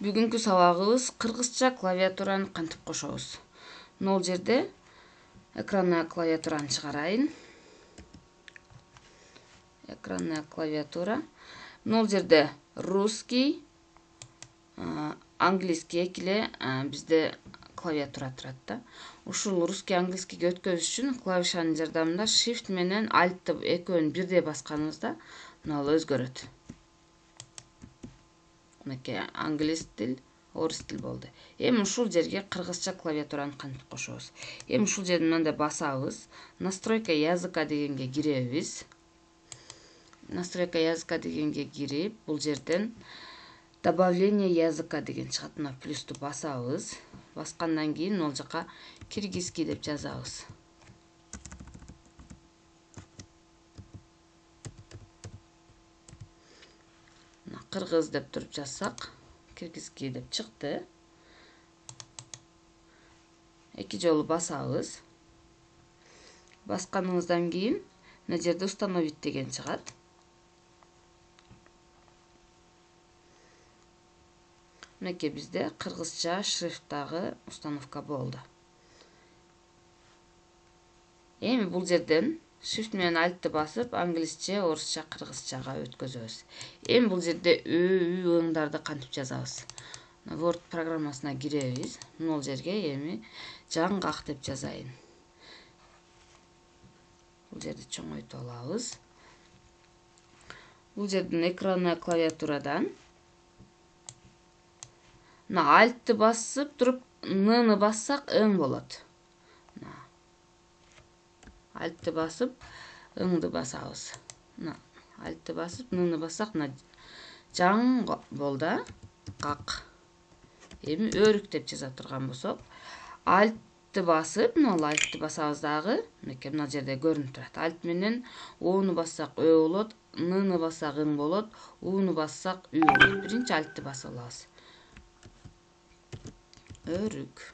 Бүгүнкү сабагыбыз кыргызча клавиатураны кантип кошобуз. Мына бул жерде экранная клавиатураны чыгарайын. Экранная клавиатура. Мына бул жерде русский, английский экиле бизде клавиатура турат да. Ушул русский, английскийге өткөзүш үчүн клавишанын жардамында shift менен alt экөөнү бирдей басканыбызда мына бул өзгөрөт. Мынакей англис тил, орус тил болду. Эми ушул жерге кыргызча клавиатураны кантип кошобуз. Эми ушул жерден мындай басабыз. Настройка языка дегенге киребиз. Настройка языка дегенге кирип, бул жерден добавление языка деген чыгат. Мына плюсту басабыз. Баскандан кийин ол жака киргизский деп жазабыз. Кыргыз деп туруп жазсак, киргизский деп чыкты. Эки жолу басабыз. Басканыбыздан кийин мына жерде установить деген чыгат. Мынакей бизде кыргызча шрифттагы установка болду. Эми бул жерден shift менен alt'ты басып, англисче, орусча, кыргызчага өткөзөбүз. Эми бул жерде ө, ыңдарды кантип жазабыз. Word программасына киребиз. Бул жерге эми жаңгак деп жазайын. Бул жерди чоңойтуп алабыз. Бул жерден экранная клавиатурадан мына alt'ты басып туруп, ны бассак ың болот. Alt'ты басып, ыңды басабыз. Alt'ты басып, ны бассак, жаң болду, гак. Эми өрүк деп жаза турган болсок, alt'ты басып, alt'ты басабыз дагы, мынакей мына жерде көрүнүп турат. Alt менен о'ну бассак ö болот, ны бассак ың болот, у'ну бассак үй болот. Биринчи alt'ты басып алабыз. Өрүк.